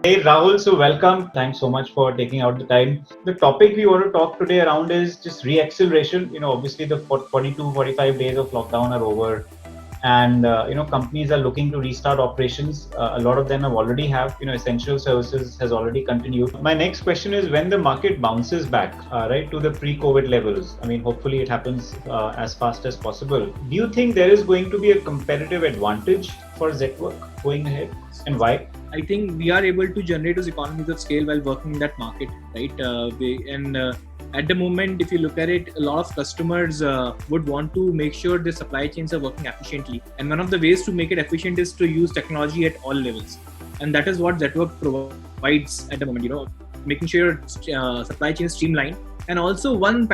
Hey Rahul, so welcome. Thanks so much for taking out the time. The topic we want to talk today around is just re-acceleration. Obviously the 42, 45 days of lockdown are over, and companies are looking to restart operations. A lot of them have already have. Essential services has already continued. My next question is when the market bounces back, right, to the pre-COVID levels. I mean, hopefully it happens as fast as possible. Do you think there is going to be a competitive advantage for Zetwerk going ahead, and why? I think we are able to generate those economies of scale while working in that market, right? At the moment, if you look at it, a lot of customers would want to make sure their supply chains are working efficiently. And one of the ways to make it efficient is to use technology at all levels. And that is what Zetwerk provides at the moment, making sure supply chain is streamlined. And also one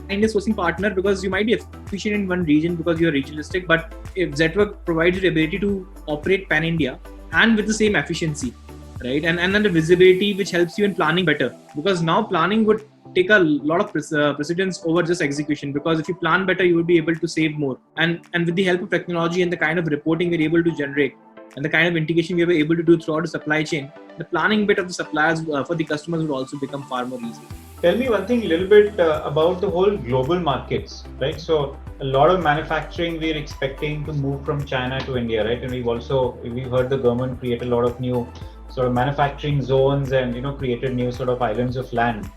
India sourcing partner, because you might be efficient in one region because you're regionalistic, but if Zetwerk provides you the ability to operate pan-India and with the same efficiency, right? And then the visibility which helps you in planning better, because now planning would take a lot of precedence over just execution, because if you plan better you will be able to save more, and with the help of technology and the kind of reporting we're able to generate and the kind of integration we were able to do throughout the supply chain, the planning bit of the suppliers for the customers would also become far more easy. Tell me one thing a little bit about the whole global markets, right? So a lot of manufacturing we're expecting to move from China to India, right? And we've heard the government create a lot of new sort of manufacturing zones and created new sort of islands of land,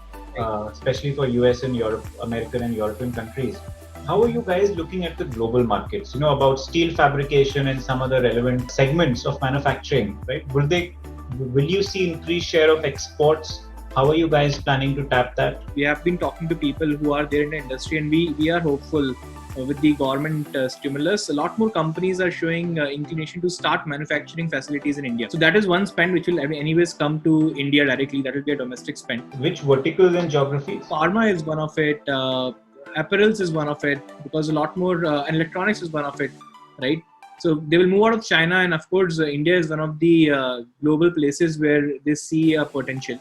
especially for US and Europe, American and European countries. How are you guys looking at the global markets? About steel fabrication and some other relevant segments of manufacturing, right? Will you see increased share of exports? How are you guys planning to tap that? We have been talking to people who are there in the industry, and we are hopeful with the government stimulus. A lot more companies are showing inclination to start manufacturing facilities in India. So that is one spend which will anyways come to India directly. That will be a domestic spend. Which verticals and geographies? Pharma is one of it. Apparels is one of it, because a lot more and electronics is one of it, right? So they will move out of China, and of course India is one of the global places where they see a potential,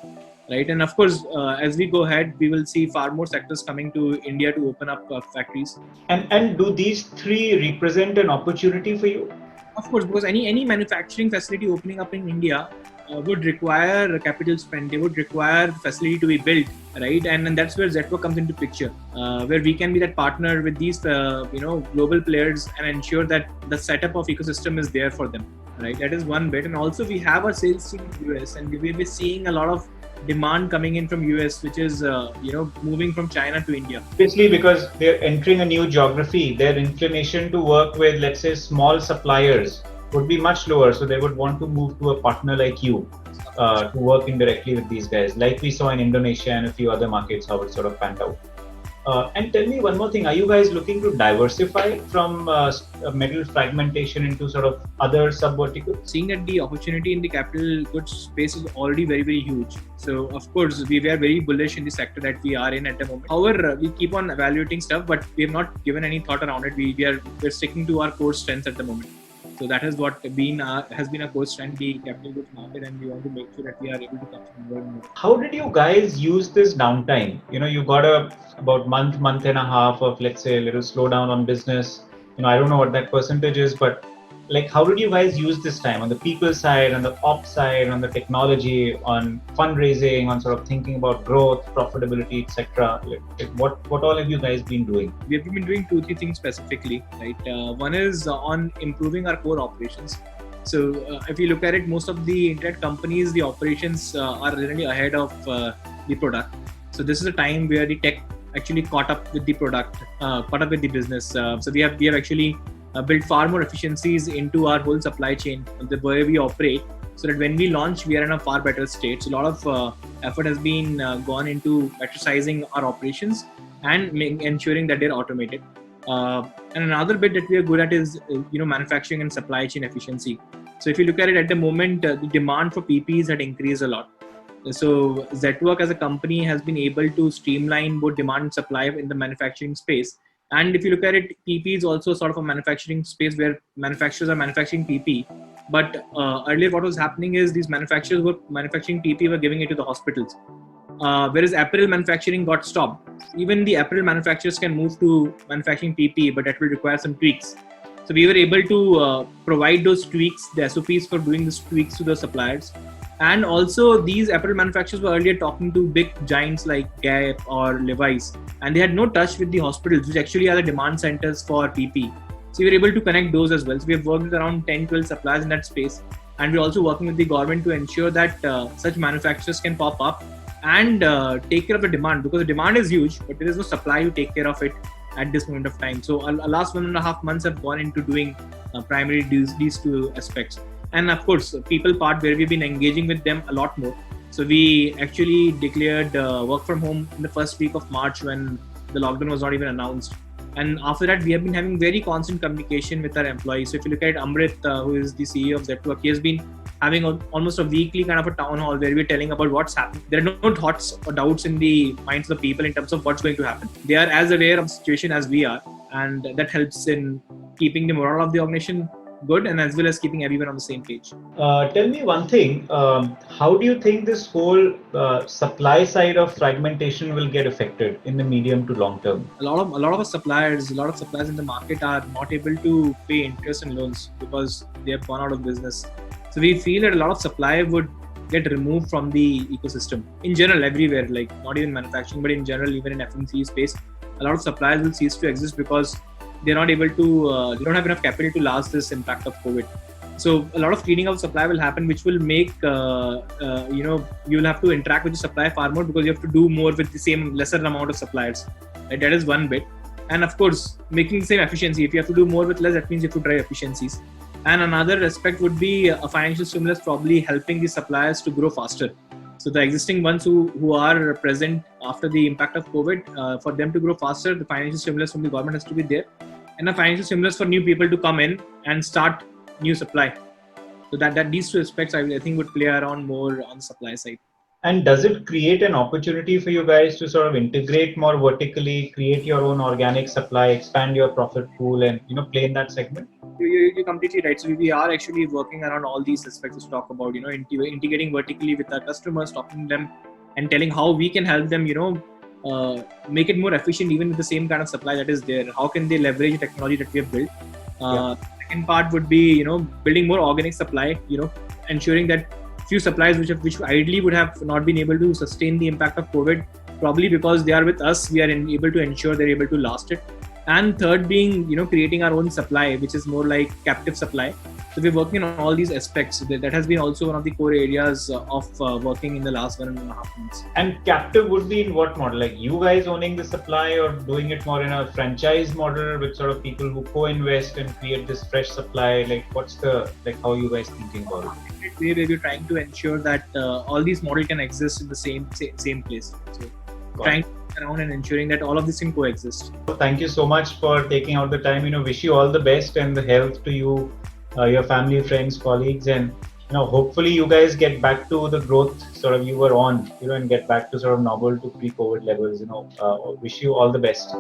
right? And of course as we go ahead, we will see far more sectors coming to India to open up factories. And do these three represent an opportunity for you? Of course, because any manufacturing facility opening up in India would require a capital spend. They would require the facility to be built, right? And that's where Zetwerk comes into picture, where we can be that partner with these global players and ensure that the setup of ecosystem is there for them, right? That is one bit. And also we have our sales team in the US, and we'll be seeing a lot of demand coming in from US, which is moving from China to India. Obviously, because they're entering a new geography, their inclination to work with, let's say, small suppliers would be much lower. So they would want to move to a partner like you to work indirectly with these guys, like we saw in Indonesia and a few other markets, how it sort of panned out. And tell me one more thing, are you guys looking to diversify from metal fragmentation into sort of other sub-verticals? Seeing that the opportunity in the capital goods space is already very, very huge. So of course, we were very bullish in the sector that we are in at the moment. However, we keep on evaluating stuff, but we have not given any thought around it. We're sticking to our core strengths at the moment. So that is what has been a core strength, the capital goods market, and we want to make sure that we are able to capture more and more. How did you guys use this downtime? You got about month and a half of, let's say, a little slowdown on business. I don't know what that percentage is, but like, how did you guys use this time on the people side, on the ops side, on the technology, on fundraising, on sort of thinking about growth, profitability, etc.? What all have you guys been doing? We have been doing 2-3 things specifically, right? One is on improving our core operations. So if you look at it, most of the internet companies, the operations are really ahead of the product. So this is a time where the tech actually caught up with the product, caught up with the business. So we have actually built far more efficiencies into our whole supply chain, the way we operate, so that when we launch, we are in a far better state. So a lot of effort has been gone into metricizing our operations and ensuring that they're automated. And another bit that we are good at is manufacturing and supply chain efficiency. So if you look at it at the moment, the demand for PPEs had increased a lot. So Zetwerk as a company has been able to streamline both demand and supply in the manufacturing space. And if you look at it, PP is also sort of a manufacturing space where manufacturers are manufacturing PP. But earlier what was happening is these manufacturers were manufacturing PP, were giving it to the hospitals. Whereas apparel manufacturing got stopped. Even the apparel manufacturers can move to manufacturing PP, but that will require some tweaks. So we were able to provide those tweaks, the SOPs for doing those tweaks to the suppliers. And also, these apparel manufacturers were earlier talking to big giants like Gap or Levi's, and they had no touch with the hospitals, which actually are the demand centers for PP. So we were able to connect those as well. So we have worked with around 10, 12 suppliers in that space, and we're also working with the government to ensure that such manufacturers can pop up and take care of the demand, because the demand is huge, but there is no supply to take care of it at this moment of time. So our last 1.5 months have gone into doing primarily these two aspects. And of course, people part where we've been engaging with them a lot more. So we actually declared work from home in the first week of March when the lockdown was not even announced. And after that, we have been having very constant communication with our employees. So if you look at Amrit, who is the CEO of Zetwerk, he has been having almost a weekly kind of a town hall where we're telling about what's happening. There are no thoughts or doubts in the minds of the people in terms of what's going to happen. They are as aware of the situation as we are, and that helps in keeping the morale of the organization good, and as well as keeping everyone on the same page. Tell me one thing. How do you think this whole supply side of fragmentation will get affected in the medium to long term? A lot of suppliers in the market are not able to pay interest and loans because they have gone out of business. So we feel that a lot of supply would get removed from the ecosystem in general, everywhere, like not even manufacturing, but in general, even in FMCG space, a lot of suppliers will cease to exist because they're not able to, they don't have enough capital to last this impact of COVID. So a lot of cleaning of supply will happen, which will make, you'll have to interact with the supply far more because you have to do more with the same lesser amount of suppliers. Right? That is one bit. And of course, making the same efficiency. If you have to do more with less, that means you have to drive efficiencies. And another aspect would be a financial stimulus probably helping the suppliers to grow faster. So the existing ones who are present after the impact of COVID, for them to grow faster, the financial stimulus from the government has to be there. And a financial stimulus for new people to come in and start new supply. So that these two aspects I think would play around more on the supply side. And does it create an opportunity for you guys to sort of integrate more vertically, create your own organic supply, expand your profit pool, and play in that segment? You're completely right. So we are actually working around all these aspects to talk about, integrating vertically with our customers, talking to them, and telling how we can help them, make it more efficient even with the same kind of supply that is there. How can they leverage the technology that we have built? Second part would be, building more organic supply, ensuring that few suppliers which ideally would have not been able to sustain the impact of COVID, probably because they are with us, we are able to ensure they're able to last it. And third being, creating our own supply, which is more like captive supply. So we're working on all these aspects. That has been also one of the core areas of working in the last 1.5 months. And captive would be in what model? Like you guys owning the supply, or doing it more in a franchise model with sort of people who co-invest and create this fresh supply? Like what's how you guys thinking about it? Way where we're trying to ensure that all these models can exist in the same place. So trying around and ensuring that all of this can coexist. Thank you so much for taking out the time. Wish you all the best and the health to you, your family, friends, colleagues, and hopefully you guys get back to the growth sort of you were on, and get back to sort of normal to pre-COVID levels. Wish you all the best.